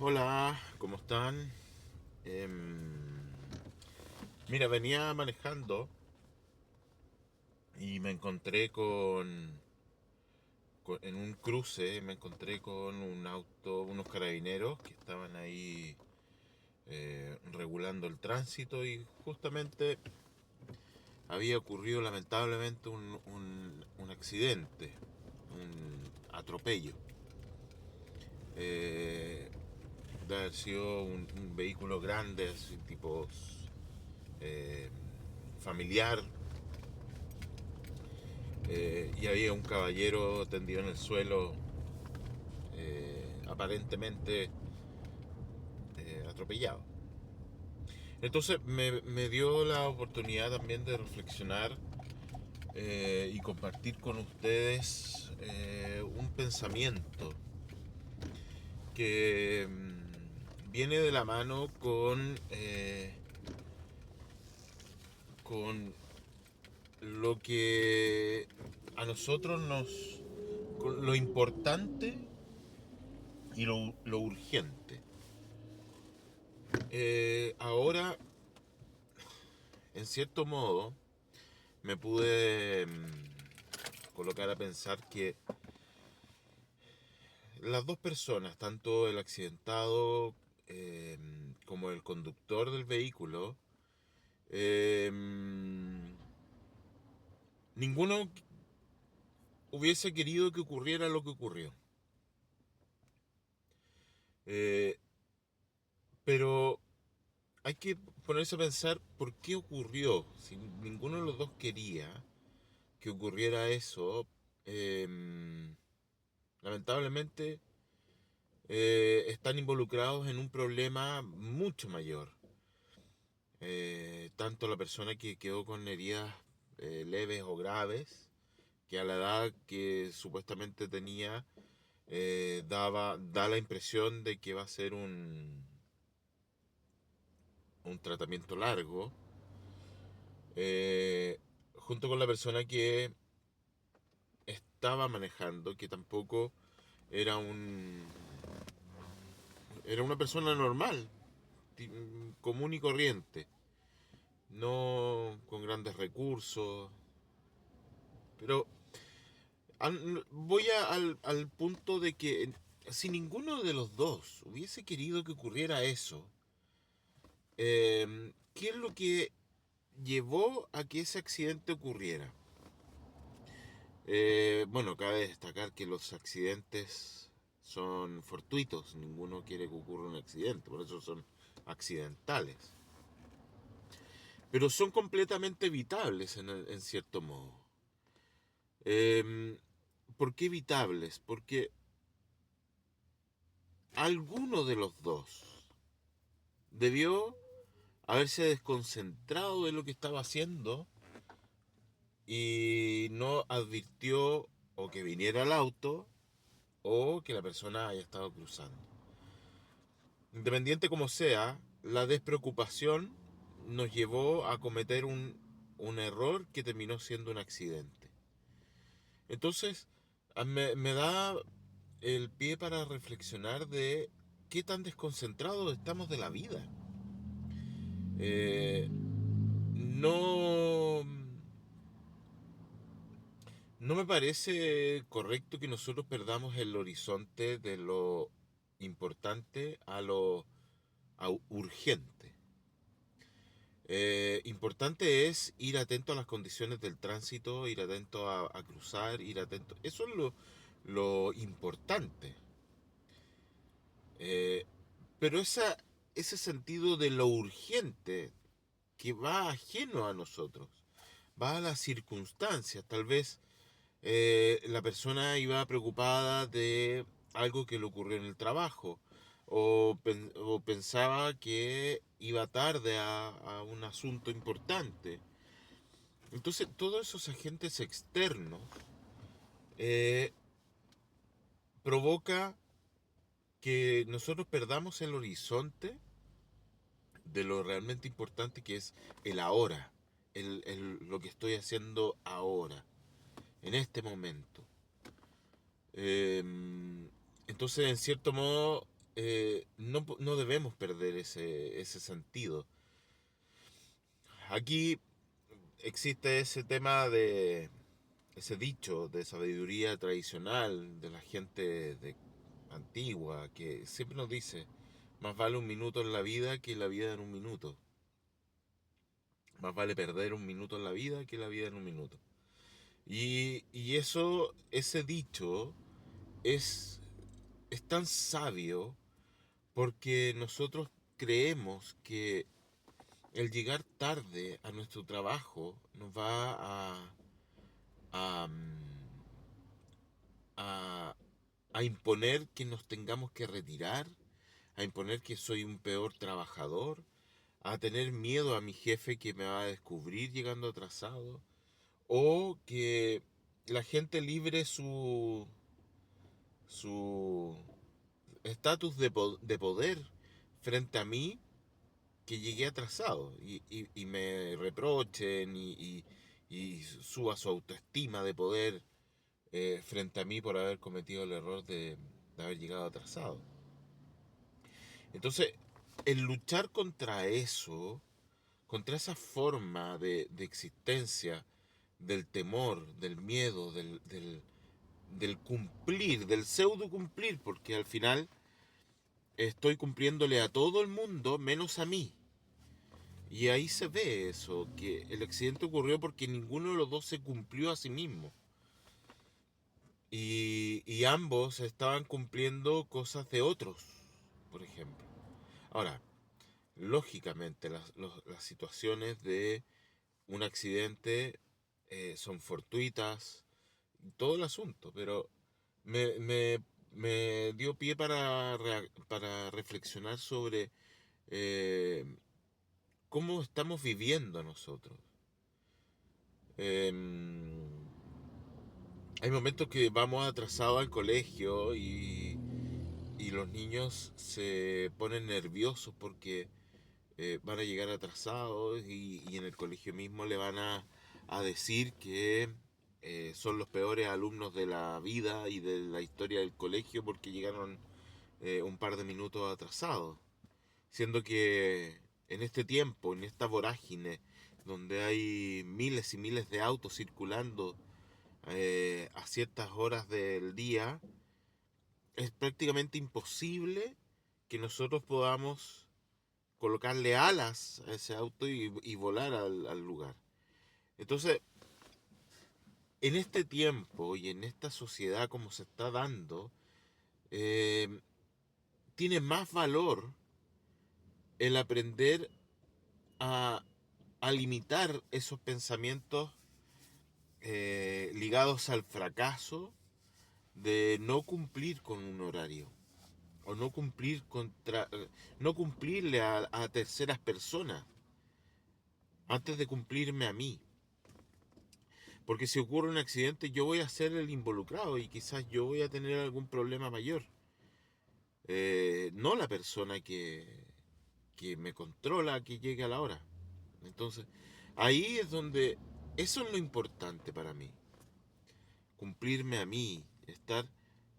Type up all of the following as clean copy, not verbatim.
Hola, ¿cómo están? Em, Mira, venía manejando y me encontré en un cruce, me encontré con un auto, unos carabineros que estaban ahí regulando el tránsito y justamente había ocurrido lamentablemente un accidente, un atropello. Eh, de haber sido un vehículo grande, así, tipo eh, familiar, y había un caballero tendido en el suelo, aparentemente atropellado. Entonces me dio la oportunidad también de reflexionar y compartir con ustedes un pensamiento que viene de la mano con lo que a nosotros con lo importante y lo urgente. Ahora, en cierto modo, me pude colocar a pensar que las dos personas, tanto el accidentado como el conductor del vehículo, eh, ninguno hubiese querido que ocurriera lo que ocurrió. Eh, pero hay que ponerse a pensar por qué ocurrió. Si ninguno de los dos quería que ocurriera eso, eh, lamentablemente están involucrados en un problema mucho mayor. Tanto la persona que quedó con heridas leves o graves, que a la edad que supuestamente tenía, da la impresión de que va a ser un tratamiento largo, junto con la persona que estaba manejando, que tampoco era era una persona normal, común y corriente, no con grandes recursos, pero voy al punto de que si ninguno de los dos hubiese querido que ocurriera eso, ¿qué es lo que llevó a que ese accidente ocurriera? Bueno, cabe destacar que los accidentes son fortuitos, ninguno quiere que ocurra un accidente, por eso son accidentales. Pero son completamente evitables en cierto modo. Eh, ¿Por qué evitables? Porque alguno de los dos debió haberse desconcentrado de lo que estaba haciendo y no advirtió o que viniera el auto o que la persona haya estado cruzando. Independiente como sea, la despreocupación nos llevó a cometer un error que terminó siendo un accidente. Entonces, me da el pie para reflexionar de qué tan desconcentrados estamos de la vida. Eh, no, no me parece correcto que nosotros perdamos el horizonte de lo importante a urgente. Importante es ir atento a las condiciones del tránsito, ir atento a cruzar, ir atento. Eso es lo importante. Eh, pero ese sentido de lo urgente que va ajeno a nosotros, va a las circunstancias. Tal vez la persona iba preocupada de algo que le ocurrió en el trabajo o pensaba que iba tarde a un asunto importante. Entonces, todos esos agentes externos eh, provoca que nosotros perdamos el horizonte de lo realmente importante que es el ahora, lo que estoy haciendo ahora, en este momento. Eh, entonces, en cierto modo, no debemos perder ese sentido. Aquí existe ese tema de ese dicho de sabiduría tradicional de la gente antigua que siempre nos dice, más vale un minuto en la vida que la vida en un minuto. Más vale perder un minuto en la vida que la vida en un minuto. Y eso, ese dicho es, es tan sabio porque nosotros creemos que el llegar tarde a nuestro trabajo nos va a, a, a imponer que nos tengamos que retirar, a imponer que soy un peor trabajador, a tener miedo a mi jefe que me va a descubrir llegando atrasado, o que la gente libre su estatus de poder frente a mí que llegué atrasado y me reprochen y suba su autoestima de poder frente a mí por haber cometido el error de haber llegado atrasado. Entonces, el luchar contra eso, contra esa forma de existencia, del temor, del miedo, del cumplir, del pseudo cumplir, porque al final estoy cumpliéndole a todo el mundo menos a mí. Y ahí se ve eso, que el accidente ocurrió porque ninguno de los dos se cumplió a sí mismo. Y ambos estaban cumpliendo cosas de otros, por ejemplo. Ahora, lógicamente las situaciones de un accidente son fortuitas, todo el asunto, pero me, me, me dio pie para reflexionar sobre eh, cómo estamos viviendo nosotros. Em, Hay momentos que vamos atrasados al colegio y los niños se ponen nerviosos porque van a llegar atrasados y en el colegio mismo le van a decir que son los peores alumnos de la vida y de la historia del colegio porque llegaron un par de minutos atrasados. Siendo que en este tiempo, en esta vorágine, donde hay miles y miles de autos circulando a ciertas horas del día, es prácticamente imposible que nosotros podamos colocarle alas a ese auto y volar al lugar. Entonces, en este tiempo y en esta sociedad como se está dando, eh, tiene más valor el aprender a, a limitar esos pensamientos ligados al fracaso de no cumplir con un horario o no cumplirle a terceras personas antes de cumplirme a mí. Porque si ocurre un accidente yo voy a ser el involucrado y quizás yo voy a tener algún problema mayor. No la persona que me controla que llegue a la hora. Entonces, ahí es donde eso es lo importante para mí. Cumplirme a mí, estar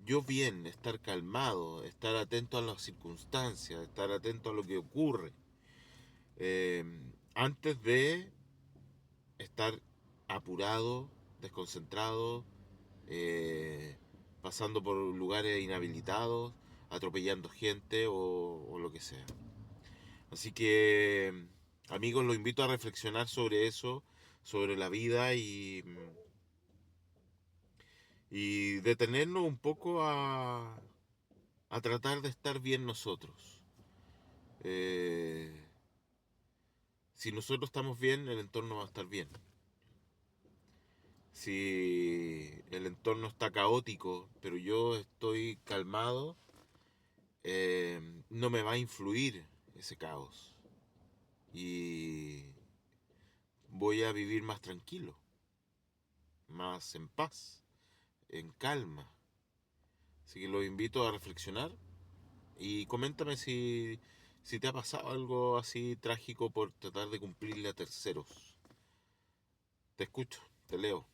yo bien, estar calmado, estar atento a las circunstancias, estar atento a lo que ocurre. eh, Antes de estar apurado, desconcentrado, eh, pasando por lugares inhabilitados, atropellando gente o lo que sea. Así que, amigos, los invito a reflexionar sobre eso, sobre la vida y detenernos un poco a tratar de estar bien nosotros. Eh, si nosotros estamos bien, el entorno va a estar bien. Si el entorno está caótico, pero yo estoy calmado, no me va a influir ese caos. Y voy a vivir más tranquilo, más en paz, en calma. Así que los invito a reflexionar y coméntame si te ha pasado algo así trágico por tratar de cumplirle a terceros. Te escucho, te leo.